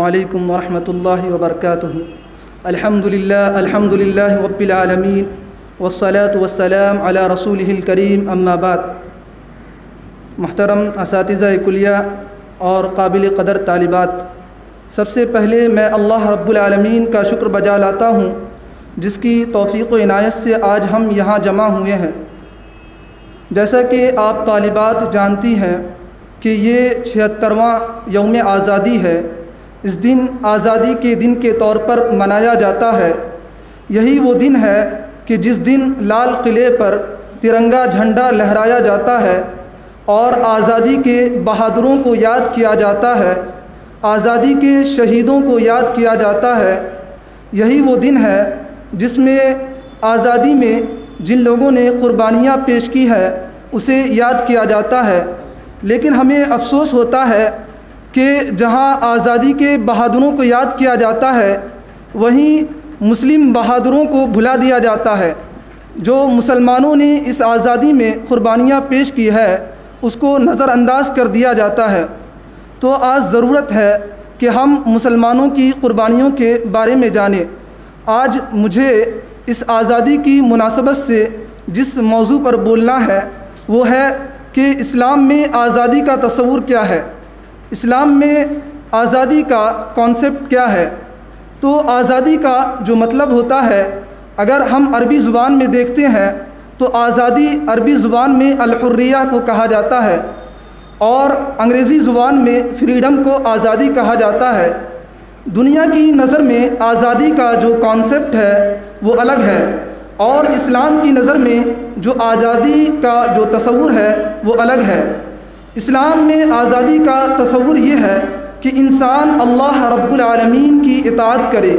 علیکم ورحمۃ اللہ وبرکاتہ۔ الحمد للہ رب العالمین والصلاة والسلام علی رسولہ الکریم، اما بعد۔ محترم اساتذہ کلیہ اور قابل قدر طالبات، سب سے پہلے میں اللہ رب العالمین کا شکر بجا لاتا ہوں جس کی توفیق و عنایت سے آج ہم یہاں جمع ہوئے ہیں۔ جیسا کہ آپ طالبات جانتی ہیں کہ یہ 76واں یوم آزادی ہے۔ اس دن آزادی کے دن کے طور پر منایا جاتا ہے۔ یہی وہ دن ہے کہ جس دن لال قلعے پر ترنگا جھنڈا لہرایا جاتا ہے اور آزادی کے بہادروں کو یاد کیا جاتا ہے، آزادی کے شہیدوں کو یاد کیا جاتا ہے۔ یہی وہ دن ہے جس میں آزادی میں جن لوگوں نے قربانیاں پیش کی ہے اسے یاد کیا جاتا ہے۔ لیکن ہمیں افسوس ہوتا ہے کہ جہاں آزادی کے بہادروں کو یاد کیا جاتا ہے وہیں مسلم بہادروں کو بھلا دیا جاتا ہے۔ جو مسلمانوں نے اس آزادی میں قربانیاں پیش کی ہے اس کو نظر انداز کر دیا جاتا ہے۔ تو آج ضرورت ہے کہ ہم مسلمانوں کی قربانیوں کے بارے میں جانیں۔ آج مجھے اس آزادی کی مناسبت سے جس موضوع پر بولنا ہے وہ ہے کہ اسلام میں آزادی کا تصور کیا ہے، اسلام میں آزادی کا کانسیپٹ کیا ہے۔ تو آزادی کا جو مطلب ہوتا ہے، اگر ہم عربی زبان میں دیکھتے ہیں تو آزادی عربی زبان میں الحریہ کو کہا جاتا ہے اور انگریزی زبان میں فریڈم کو آزادی کہا جاتا ہے۔ دنیا کی نظر میں آزادی کا جو کانسیپٹ ہے وہ الگ ہے اور اسلام کی نظر میں جو آزادی کا جو تصور ہے وہ الگ ہے۔ اسلام میں آزادی کا تصور یہ ہے کہ انسان اللہ رب العالمین کی اطاعت کرے۔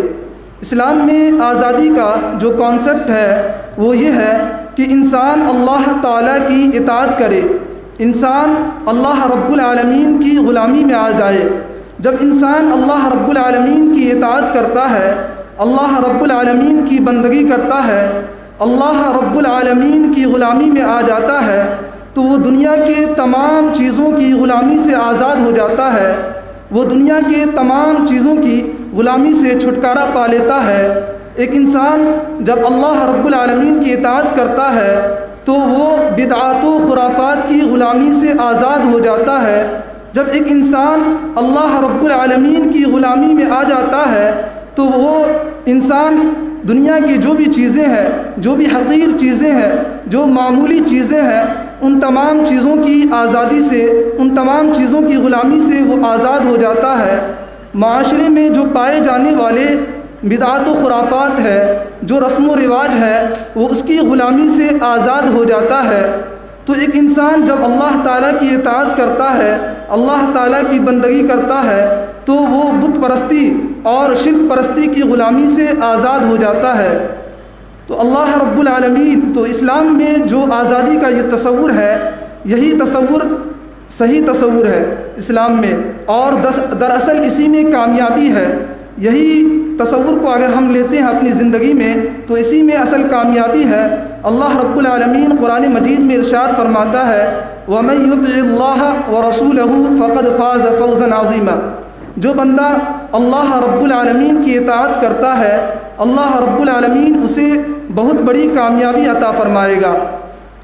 اسلام میں آزادی کا جو کانسیپٹ ہے وہ یہ ہے کہ انسان اللہ تعالیٰ کی اطاعت کرے، انسان اللہ رب العالمین کی غلامی میں آ جائے۔ جب انسان اللہ رب العالمین کی اطاعت کرتا ہے، اللہ رب العالمین کی بندگی کرتا ہے، اللہ رب العالمین کی غلامی میں آ جاتا ہے تو وہ دنیا کے تمام چیزوں کی غلامی سے آزاد ہو جاتا ہے، وہ دنیا کے تمام چیزوں کی غلامی سے چھٹکارا پا لیتا ہے۔ ایک انسان جب اللہ رب العالمین کی اطاعت کرتا ہے تو وہ بدعات و خرافات کی غلامی سے آزاد ہو جاتا ہے۔ جب ایک انسان اللہ رب العالمین کی غلامی میں آ جاتا ہے تو وہ انسان دنیا کی جو بھی چیزیں ہیں، جو بھی حقیر چیزیں ہیں، جو معمولی چیزیں ہیں، ان تمام چیزوں کی آزادی سے، ان تمام چیزوں کی غلامی سے وہ آزاد ہو جاتا ہے۔ معاشرے میں جو پائے جانے والے بدعات و خرافات ہے، جو رسم و رواج ہے، وہ اس کی غلامی سے آزاد ہو جاتا ہے۔ تو ایک انسان جب اللہ تعالیٰ کی اطاعت کرتا ہے، اللہ تعالیٰ کی بندگی کرتا ہے تو وہ بت پرستی اور شرک پرستی کی غلامی سے آزاد ہو جاتا ہے۔ تو اللہ رب العالمین، تو اسلام میں جو آزادی کا یہ تصور ہے، یہی تصور صحیح تصور ہے اسلام میں، اور دراصل اسی میں کامیابی ہے۔ یہی تصور کو اگر ہم لیتے ہیں اپنی زندگی میں تو اسی میں اصل کامیابی ہے۔ اللہ رب العالمین قرآن مجید میں ارشاد فرماتا ہے وَمَن يُطِعِ اللَّهَ وَرَسُولَهُ فَقَدْ فَازَ فَوْزًا عَظِيمًا۔ جو بندہ اللہ رب العالمین کی اطاعت کرتا ہے، اللہ رب العالمین اسے بہت بڑی کامیابی عطا فرمائے گا۔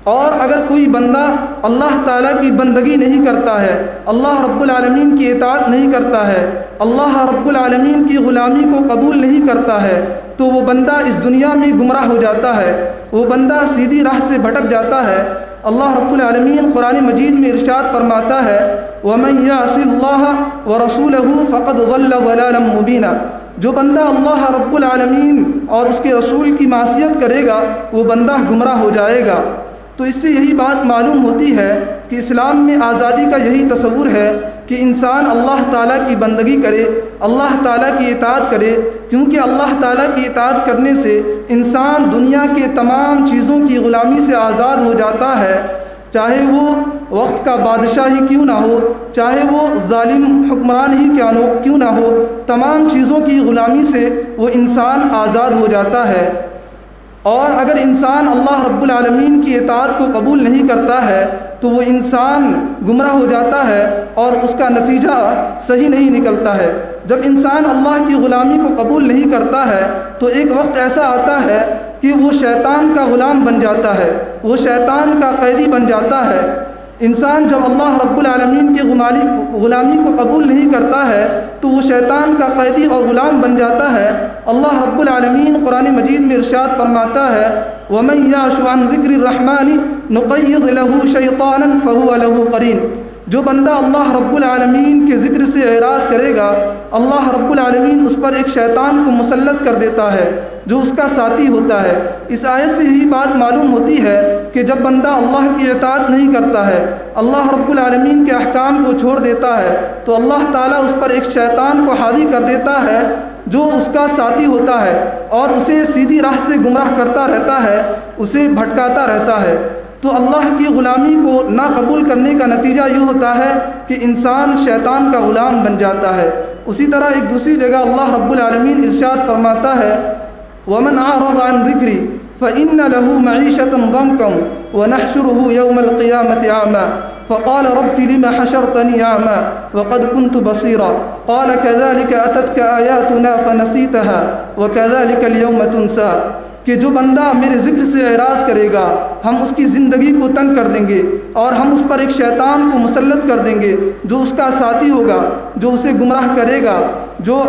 اور اگر کوئی بندہ اللہ تعالیٰ کی بندگی نہیں کرتا ہے، اللہ رب العالمین کی اطاعت نہیں کرتا ہے، اللہ رب العالمین کی غلامی کو قبول نہیں کرتا ہے تو وہ بندہ اس دنیا میں گمراہ ہو جاتا ہے، وہ بندہ سیدھی راہ سے بھٹک جاتا ہے۔ اللہ رب العالمین قرآن مجید میں ارشاد فرماتا ہے وَمَن يَعْصِ اللَّهَ وَرَسُولَهُ فَقَدْ ضَلَّ ضَلَالًا مُبِينًا۔ جو بندہ اللہ رب العالمین اور اس کے رسول کی معصیت کرے گا وہ بندہ گمراہ ہو جائے گا۔ تو اس سے یہی بات معلوم ہوتی ہے کہ اسلام میں آزادی کا یہی تصور ہے کہ انسان اللہ تعالیٰ کی بندگی کرے، اللہ تعالیٰ کی اطاعت کرے، کیونکہ اللہ تعالیٰ کی اطاعت کرنے سے انسان دنیا کے تمام چیزوں کی غلامی سے آزاد ہو جاتا ہے، چاہے وہ وقت کا بادشاہ ہی کیوں نہ ہو، چاہے وہ ظالم حکمران ہی کیوں نہ ہو، تمام چیزوں کی غلامی سے وہ انسان آزاد ہو جاتا ہے۔ اور اگر انسان اللہ رب العالمین کی اطاعت کو قبول نہیں کرتا ہے تو وہ انسان گمراہ ہو جاتا ہے اور اس کا نتیجہ صحیح نہیں نکلتا ہے۔ جب انسان اللہ کی غلامی کو قبول نہیں کرتا ہے تو ایک وقت ایسا آتا ہے کہ وہ شیطان کا غلام بن جاتا ہے، وہ شیطان کا قیدی بن جاتا ہے۔ انسان جب اللہ رب العالمین کی غلامی کو قبول نہیں کرتا ہے تو وہ شیطان کا قیدی اور غلام بن جاتا ہے۔ اللہ رب العالمین قرآن مجید میں ارشاد فرماتا ہے وَمَن يَعْشُ عَن ذِكْرِ الرَّحْمَنِ نُقَيِّضْ لَهُ شَيْطَانًا فَهُوَ لَهُ قَرِينٌ۔ جو بندہ اللہ رب العالمین کے ذکر سے اعراض کرے گا، اللہ رب العالمین اس پر ایک شیطان کو مسلط کر دیتا ہے جو اس کا ساتھی ہوتا ہے۔ اس آیت سے یہی بات معلوم ہوتی ہے کہ جب بندہ اللہ کی اطاعت نہیں کرتا ہے، اللہ رب العالمین کے احکام کو چھوڑ دیتا ہے تو اللہ تعالیٰ اس پر ایک شیطان کو حاوی کر دیتا ہے جو اس کا ساتھی ہوتا ہے اور اسے سیدھی راہ سے گمراہ کرتا رہتا ہے، اسے بھٹکاتا رہتا ہے۔ تو اللہ کی غلامی کو نہ قبول کرنے کا نتیجہ یہ ہوتا ہے کہ انسان شیطان کا غلام بن جاتا ہے۔ اسی طرح ایک دوسری جگہ اللہ رب العالمین ارشاد فرماتا ہے وَمَنْ أَعْرَضَ عَنْ ذِكْرِي فَإِنَّ لَهُ مَعِيشَةً ضَنْكًا وَنَحْشُرُهُ يَوْمَ الْقِيَامَةِ أَعْمَى فقال رب لم حشرتني أعمى وقد كنت بصيرا قال كذلك أتتك آياتنا فنسيتها وكذلك اليوم تنسى۔ کہ جو بندہ میرے ذکر سے اعراض کرے گا ہم اس کی زندگی کو تنگ کر دیں گے اور ہم اس پر ایک شیطان کو مسلط کر دیں گے جو اس کا ساتھی ہوگا، جو اسے گمراہ کرے گا،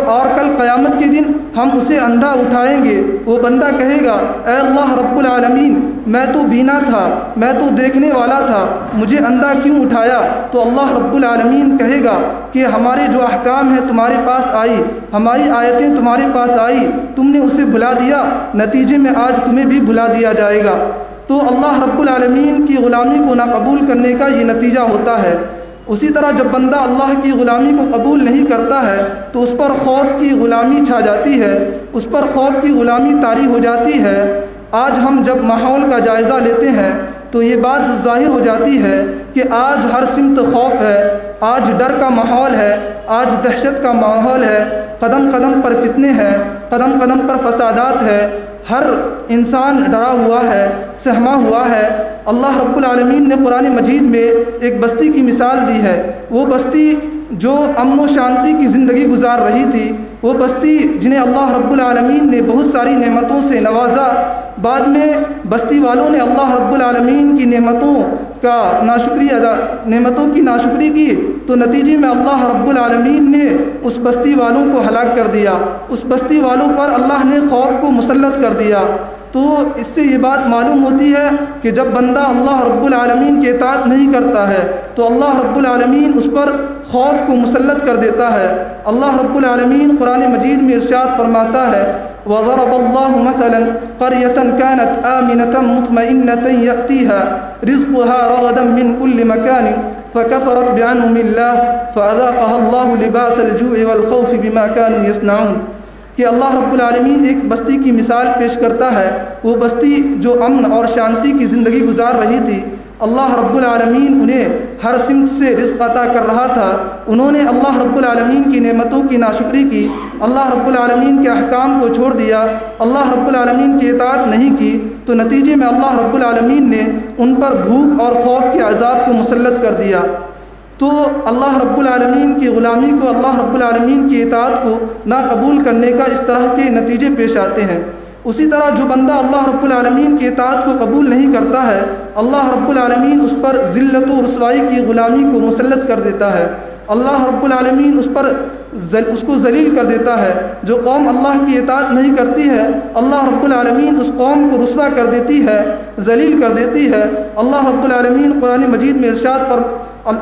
اور کل قیامت کے دن ہم اسے اندھا اٹھائیں گے۔ وہ بندہ کہے گا اے اللہ رب العالمین میں تو بینا تھا، میں تو دیکھنے والا تھا، مجھے اندھا کیوں اٹھایا؟ تو اللہ رب العالمین کہے گا کہ ہمارے جو احکام ہیں تمہارے پاس آئی، ہماری آیتیں تمہارے پاس آئی، تم نے اسے بھلا دیا، نتیجے میں آج تمہیں بھی بھلا دیا جائے گا۔ تو اللہ رب العالمین کی غلامی کو نہ قبول کرنے کا یہ نتیجہ ہوتا ہے۔ اسی طرح جب بندہ اللہ کی غلامی کو قبول نہیں کرتا ہے تو اس پر خوف کی غلامی چھا جاتی ہے، اس پر خوف کی غلامی طاری ہو جاتی ہے۔ آج ہم جب ماحول کا جائزہ لیتے ہیں تو یہ بات ظاہر ہو جاتی ہے کہ آج ہر سمت خوف ہے، آج ڈر کا ماحول ہے، آج دہشت کا ماحول ہے، قدم قدم پر فتنے ہیں، قدم قدم پر فسادات ہے، ہر انسان ڈرا ہوا ہے، سہما ہوا ہے۔ اللہ رب العالمین نے قرآن مجید میں ایک بستی کی مثال دی ہے، وہ بستی جو امن و شانتی کی زندگی گزار رہی تھی، وہ بستی جنہیں اللہ رب العالمین نے بہت ساری نعمتوں سے نوازا، بعد میں بستی والوں نے اللہ رب العالمین کی نعمتوں کی ناشکری کی تو نتیجے میں اللہ رب العالمین نے اس بستی والوں کو ہلاک کر دیا، اس بستی والوں پر اللہ نے خوف کو مسلط کر دیا۔ تو اس سے یہ بات معلوم ہوتی ہے کہ جب بندہ اللہ رب العالمین کی اطاعت نہیں کرتا ہے تو اللہ رب العالمین اس پر خوف کو مسلط کر دیتا ہے۔ اللہ رب العالمین قرآن مجید میں ارشاد فرماتا ہے وَضَرَبَ اللَّهُ مَثَلًا قَرْيَةً كَانَتْ آمِنَةً مُطْمَئِنَّةً يَأْتِيهَا رِزْقُهَا رَغَدًا مِنْ كُلِّ مَكَانٍ فَكَفَرَتْ بِأَنْعُمِ اللَّهِ فَأَذَاقَهَا اللَّهُ لِبَاسَ الْجُوعِ وَالْخَوْفِ بِمَا كَانُوا يَصْنَعُونَ۔ کہ اللہ رب العالمین ایک بستی کی مثال پیش کرتا ہے، وہ بستی جو امن اور شانتی کی زندگی گزار رہی تھی، اللہ رب العالمین انہیں ہر سمت سے رزق عطا کر رہا تھا، انہوں نے اللہ رب العالمین کی نعمتوں کی ناشکری کی، اللہ رب العالمین کے احکام کو چھوڑ دیا، اللہ رب العالمین کی اطاعت نہیں کی، تو نتیجے میں اللہ رب العالمین نے ان پر بھوک اور خوف کے عذاب کو مسلط کر دیا۔ تو اللہ رب العالمین کی غلامی کو، اللہ رب العالمین کی اطاعت کو نہ قبول کرنے کا اس طرح کے نتیجے پیش آتے ہیں۔ اسی طرح جو بندہ اللہ رب العالمین کی اطاعت کو قبول نہیں کرتا ہے، اللہ رب العالمین اس پر ذلت و رسوائی کی غلامی کو مسلط کر دیتا ہے، اللہ رب العالمین اس کو ذلیل کر دیتا ہے۔ جو قوم اللہ کی اطاعت نہیں کرتی ہے اللہ رب العالمین اس قوم کو رسوا کر دیتی ہے، ذلیل کر دیتی ہے۔ اللہ رب العالمین قرآن مجید میں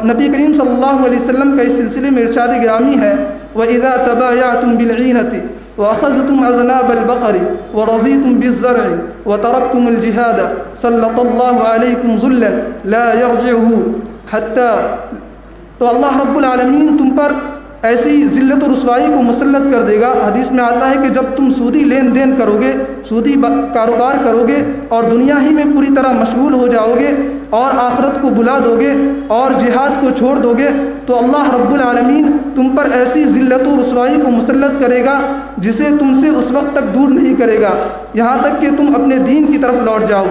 نبی کریم صلی اللہ علیہ وسلم کا اس سلسلے میں ارشاد گرامی ہے وَإِذَا تَبَايَعْتُمْ بِالْعِينَةِ وَأَخَذْتُمْ أَذْنَابَ الْبَقَرِ وَرَضِيتُمْ بِالزَّرْعِ وَتَرَكْتُمُ الْجِهَادَ سَلَّطَ اللَّهُ عَلَيْكُمْ ذُلًّا لَا يَرْجِعُهُ حَتَّى۔ تو اللہ رب العالمین تم پر ایسی ذلت و رسوائی کو مسلط کر دے گا۔ حدیث میں آتا ہے کہ جب تم سودی لین دین کرو گے، سودی کاروبار کرو گے اور دنیا ہی میں پوری طرح مشغول ہو جاؤ گے اور آخرت کو بھلا دو گے اور جہاد کو چھوڑ دو گے تو اللہ رب العالمین تم پر ایسی ذلت و رسوائی کو مسلط کرے گا جسے تم سے اس وقت تک دور نہیں کرے گا یہاں تک کہ تم اپنے دین کی طرف لوٹ جاؤ۔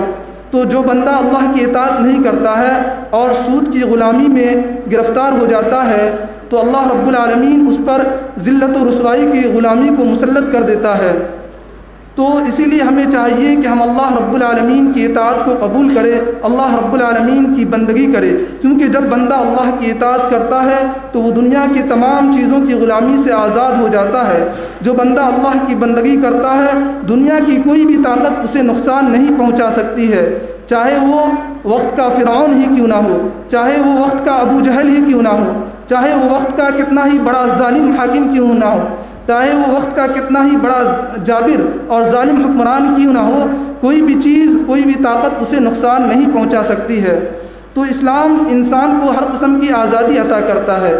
تو جو بندہ اللہ کی اطاعت نہیں کرتا ہے اور سود کی غلامی میں گرفتار ہو جاتا ہے، تو اللہ رب العالمین اس پر ذلت و رسوائی کی غلامی کو مسلط کر دیتا ہے۔ تو اسی لیے ہمیں چاہیے کہ ہم اللہ رب العالمین کی اطاعت کو قبول کریں، اللہ رب العالمین کی بندگی کرے، کیونکہ جب بندہ اللہ کی اطاعت کرتا ہے تو وہ دنیا کی تمام چیزوں کی غلامی سے آزاد ہو جاتا ہے۔ جو بندہ اللہ کی بندگی کرتا ہے دنیا کی کوئی بھی طاقت اسے نقصان نہیں پہنچا سکتی ہے، چاہے وہ وقت کا فرعون ہی کیوں نہ ہو، چاہے وہ وقت کا ابو جہل ہی کیوں نہ ہو، چاہے وہ وقت کا کتنا ہی بڑا ظالم حاکم کیوں نہ ہو، چاہے وہ وقت کا کتنا ہی بڑا جابر اور ظالم حکمران کیوں نہ ہو، کوئی بھی چیز کوئی بھی طاقت اسے نقصان نہیں پہنچا سکتی ہے۔ تو اسلام انسان کو ہر قسم کی آزادی عطا کرتا ہے،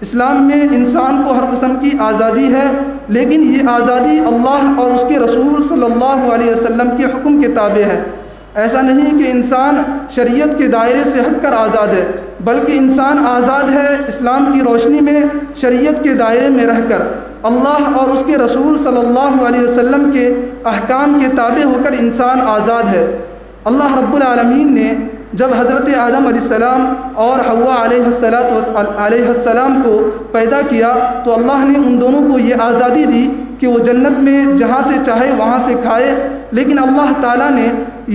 اسلام میں انسان کو ہر قسم کی آزادی ہے، لیکن یہ آزادی اللہ اور اس کے رسول صلی اللہ علیہ وسلم کے حکم کے تابع ہے۔ ایسا نہیں کہ انسان شریعت کے دائرے سے ہٹ کر آزاد ہے، بلکہ انسان آزاد ہے اسلام کی روشنی میں شریعت کے دائرے میں رہ کر، اللہ اور اس کے رسول صلی اللہ علیہ وسلم کے احکام کے تابع ہو کر انسان آزاد ہے۔ اللہ رب العالمین نے جب حضرت آدم علیہ السلام اور حوا علیہ السلام کو پیدا کیا تو اللہ نے ان دونوں کو یہ آزادی دی کہ وہ جنت میں جہاں سے چاہے وہاں سے کھائے، لیکن اللہ تعالیٰ نے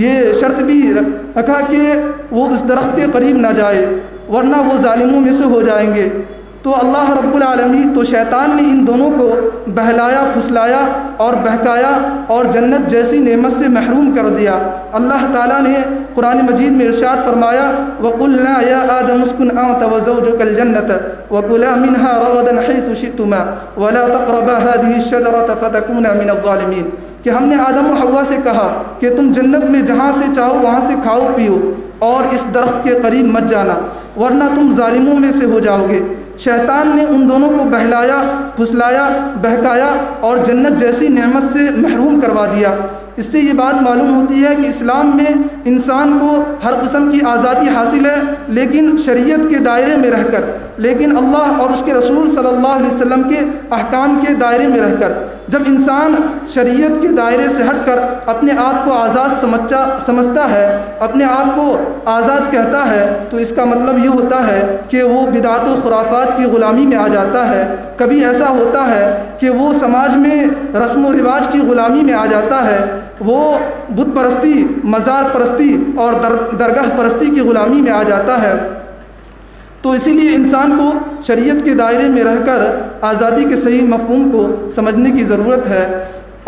یہ شرط بھی رکھا کہ وہ اس درخت کے قریب نہ جائے ورنہ وہ ظالموں میں سے ہو جائیں گے۔ تو اللہ رب العالمین تو شیطان نے ان دونوں کو بہلایا، پھسلایا اور بہکایا اور جنت جیسی نعمت سے محروم کر دیا۔ اللہ تعالیٰ نے قرآن مجید میں ارشاد فرمایا وَقُلْنَا يَا آدَمُ اسْكُنْ أَنْتَ وَزَوْجُكَ الْجَنَّةَ وَكُلَا مِنْهَا رَغَدًا حَيْثُ شِئْتُمَا وَلَا تَقْرَبَا هَذِهِ الشَّجَرَةَ فَتَكُونَا مِنَ الظَّالِمِينَ کہ ہم نے آدم و حوا سے کہا کہ تم جنت میں جہاں سے چاہو وہاں سے کھاؤ پیو اور اس درخت کے قریب مت جانا ورنہ تم ظالموں میں سے ہو جاؤ گے۔ شیطان نے ان دونوں کو بہلایا، پھسلایا، بہکایا اور جنت جیسی نعمت سے محروم کروا دیا۔ اس سے یہ بات معلوم ہوتی ہے کہ اسلام میں انسان کو ہر قسم کی آزادی حاصل ہے، لیکن شریعت کے دائرے میں رہ کر، لیکن اللہ اور اس کے رسول صلی اللہ علیہ وسلم کے احکام کے دائرے میں رہ کر۔ جب انسان شریعت کے دائرے سے ہٹ کر اپنے آپ کو آزاد سمجھتا ہے، اپنے آپ کو آزاد کہتا ہے، تو اس کا مطلب یہ ہوتا ہے کہ وہ بدعات و خرافات کی غلامی میں آ جاتا ہے۔ کبھی ایسا ہوتا ہے کہ وہ سماج میں رسم و رواج کی غلامی میں آ جاتا ہے، وہ بت پرستی، مزار پرستی اور درگاہ پرستی کی غلامی میں آ جاتا ہے۔ تو اسی لیے انسان کو شریعت کے دائرے میں رہ کر آزادی کے صحیح مفہوم کو سمجھنے کی ضرورت ہے۔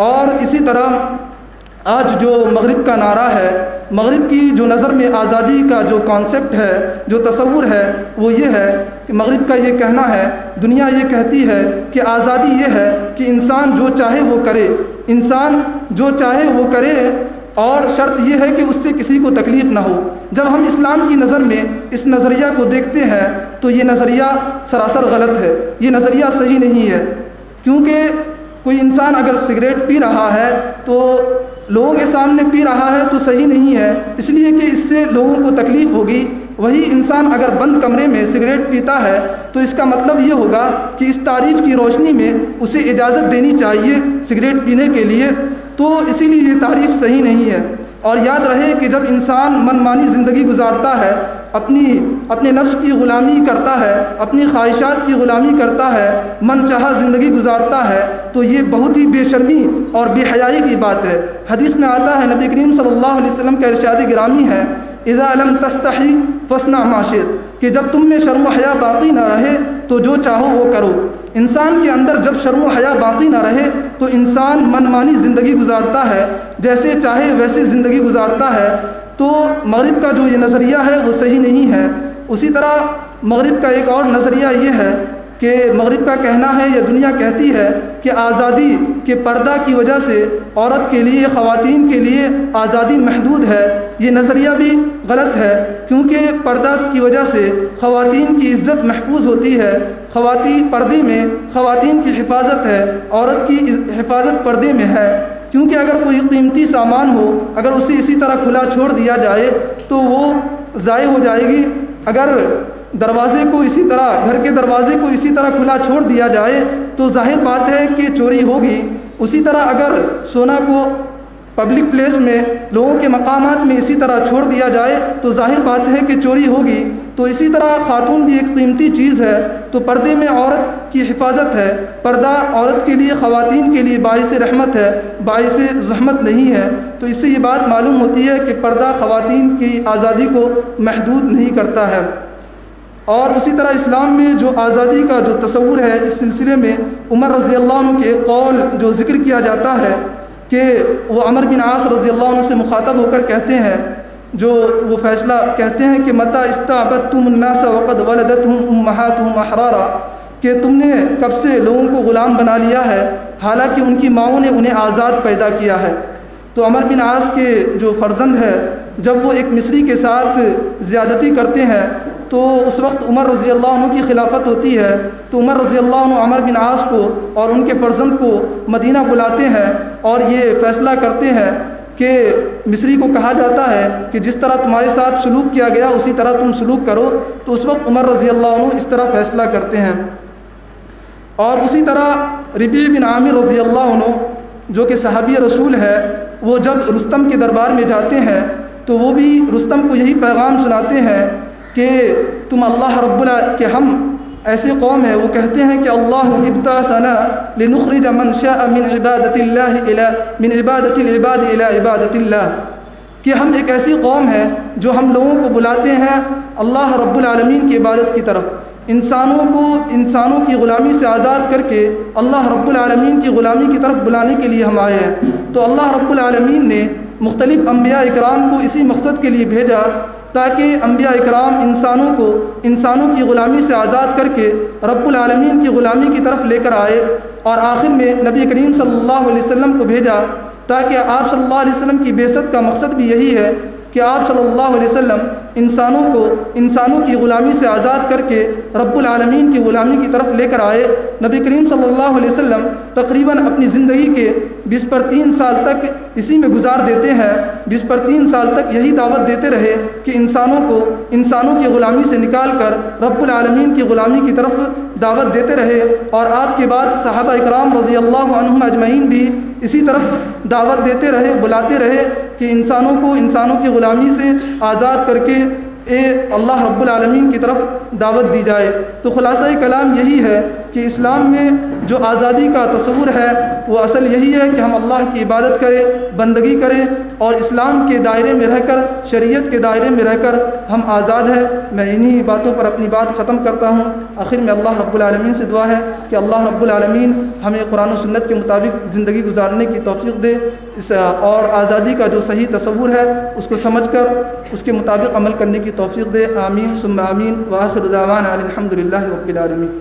اور اسی طرح آج جو مغرب کا نعرہ ہے، مغرب کی جو نظر میں آزادی کا جو کانسیپٹ ہے، جو تصور ہے، وہ یہ ہے کہ مغرب کا یہ کہنا ہے، دنیا یہ کہتی ہے کہ آزادی یہ ہے کہ انسان جو چاہے وہ کرے، انسان جو چاہے وہ کرے، اور شرط یہ ہے کہ اس سے کسی کو تکلیف نہ ہو۔ جب ہم اسلام کی نظر میں اس نظریہ کو دیکھتے ہیں تو یہ نظریہ سراسر غلط ہے، یہ نظریہ صحیح نہیں ہے، کیونکہ کوئی انسان اگر سگریٹ پی رہا ہے تو لوگوں کے سامنے پی رہا ہے تو صحیح نہیں ہے، اس لیے کہ اس سے لوگوں کو تکلیف ہوگی۔ وہی انسان اگر بند کمرے میں سگریٹ پیتا ہے تو اس کا مطلب یہ ہوگا کہ اس تعریف کی روشنی میں اسے اجازت دینی چاہیے سگریٹ پینے کے لیے، تو اسی لیے یہ تعریف صحیح نہیں ہے۔ اور یاد رہے کہ جب انسان من مانی زندگی گزارتا ہے، اپنے نفس کی غلامی کرتا ہے، اپنی خواہشات کی غلامی کرتا ہے، من چاہا زندگی گزارتا ہے، تو یہ بہت ہی بے شرمی اور بے حیائی کی بات ہے۔ حدیث میں آتا ہے، نبی کریم صلی اللہ علیہ وسلم کا ارشاد گرامی ہے اذا لم تستحی فاصنع ما شئت کہ جب تم میں شرم و حیا باقی نہ رہے تو جو چاہو وہ کرو۔ انسان کے اندر جب شرم و حیا باقی نہ رہے تو انسان من مانی زندگی گزارتا ہے، جیسے چاہے ویسے زندگی گزارتا ہے۔ تو مغرب کا جو یہ نظریہ ہے وہ صحیح نہیں ہے۔ اسی طرح مغرب کا ایک اور نظریہ یہ ہے کہ مغرب کا کہنا ہے یا دنیا کہتی ہے کہ آزادی کے پردہ کی وجہ سے عورت کے لیے، خواتین کے لیے آزادی محدود ہے۔ یہ نظریہ بھی غلط ہے، کیونکہ پردہ کی وجہ سے خواتین کی عزت محفوظ ہوتی ہے۔ خواتین پردے میں خواتین کی حفاظت ہے، عورت کی حفاظت پردے میں ہے، کیونکہ اگر کوئی قیمتی سامان ہو، اگر اسے اسی طرح کھلا چھوڑ دیا جائے تو وہ ضائع ہو جائے گی۔ اگر دروازے کو اسی طرح، گھر کے دروازے کو اسی طرح کھلا چھوڑ دیا جائے تو ظاہر بات ہے کہ چوری ہوگی۔ اسی طرح اگر سونا کو پبلک پلیس میں لوگوں کے مقامات میں اسی طرح چھوڑ دیا جائے تو ظاہر بات ہے کہ چوری ہوگی۔ تو اسی طرح خاتون بھی ایک قیمتی چیز ہے، تو پردے میں عورت کی حفاظت ہے۔ پردہ عورت کے لیے، خواتین کے لیے باعث رحمت ہے، باعث زحمت نہیں ہے۔ تو اس سے یہ بات معلوم ہوتی ہے کہ پردہ خواتین کی آزادی کو محدود نہیں کرتا ہے۔ اور اسی طرح اسلام میں جو آزادی کا جو تصور ہے، اس سلسلے میں عمر رضی اللہ عنہ کے قول جو ذکر کیا جاتا ہے کہ وہ عمر بن عاص رضی اللہ عنہ سے مخاطب ہو کر کہتے ہیں، جو وہ فیصلہ کہتے ہیں کہ متى استعبدتم الناس وقد ولدتهم امهاتهم احرارا، کہ تم نے کب سے لوگوں کو غلام بنا لیا ہے حالانکہ ان کی ماؤں نے انہیں آزاد پیدا کیا ہے۔ تو عمر بن عاص کے جو فرزند ہے، جب وہ ایک مصری کے ساتھ زیادتی کرتے ہیں تو اس وقت عمر رضی اللہ عنہ کی خلافت ہوتی ہے، تو عمر رضی اللہ عنہ عمر بن عاص کو اور ان کے فرزند کو مدینہ بلاتے ہیں اور یہ فیصلہ کرتے ہیں کہ مصری کو کہا جاتا ہے کہ جس طرح تمہارے ساتھ سلوک کیا گیا اسی طرح تم سلوک کرو۔ تو اس وقت عمر رضی اللہ عنہ اس طرح فیصلہ کرتے ہیں۔ اور اسی طرح ربیع بن عامر رضی اللہ عنہ جو کہ صحابی رسول ہے، وہ جب رستم کے دربار میں جاتے ہیں تو وہ بھی رستم کو یہی پیغام سناتے ہیں کہ تم اللہ کہ ہم ایسے قوم ہے، وہ کہتے ہیں کہ اللہ ابتعثنا لنخرج من شاء من عبادت العباد الى عبادت اللہ، کہ ہم ایک ایسی قوم ہے جو ہم لوگوں کو بلاتے ہیں اللہ رب العالمین کی عبادت کی طرف، انسانوں کی غلامی سے آزاد کر کے اللہ رب العالمین کی غلامی کی طرف بلانے کے لیے ہم آئے ہیں۔ تو اللہ رب العالمین نے مختلف انبیاء اکرام کو اسی مقصد کے لیے بھیجا تاکہ انبیاء اکرام انسانوں کی غلامی سے آزاد کر کے رب العالمین کی غلامی کی طرف لے کر آئے، اور آخر میں نبی کریم صلی اللہ علیہ وسلم کو بھیجا تاکہ آپ صلی اللہ علیہ وسلم کی بعثت کا مقصد بھی یہی ہے کہ آپ صلی اللہ علیہ وسلم انسانوں کی غلامی سے آزاد کر کے رب العالمین کی غلامی کی طرف لے کر آئے۔ نبی کریم صلی اللہ علیہ وسلم تقریباً اپنی زندگی کے 20 پر 3 سال تک اسی میں گزار دیتے ہیں، 20 پر 3 سال تک یہی دعوت دیتے رہے کہ انسانوں کی غلامی سے نکال کر رب العالمین کی غلامی کی طرف دعوت دیتے رہے، اور آپ کے بعد صحابہ اکرام رضی اللہ عنہم اجمعین بھی اسی طرف دعوت دیتے رہے، بلاتے رہے کہ انسانوں کی غلامی سے آزاد کر کے اللہ رب العالمین کی طرف دعوت دی جائے۔ تو خلاصہ کلام یہی ہے کہ اسلام میں جو آزادی کا تصور ہے وہ اصل یہی ہے کہ ہم اللہ کی عبادت کریں، بندگی کریں، اور اسلام کے دائرے میں رہ کر، شریعت کے دائرے میں رہ کر ہم آزاد ہیں۔ میں انہی باتوں پر اپنی بات ختم کرتا ہوں۔ آخر میں اللہ رب العالمین سے دعا ہے کہ اللہ رب العالمین ہمیں قرآن و سنت کے مطابق زندگی گزارنے کی توفیق دے، اور آزادی کا جو صحیح تصور ہے اس کو سمجھ کر اس کے مطابق عمل کرنے کی توفیق دے۔ آمین ثم آمین، وآخر دعوانا الحمد للہ رب العالمین۔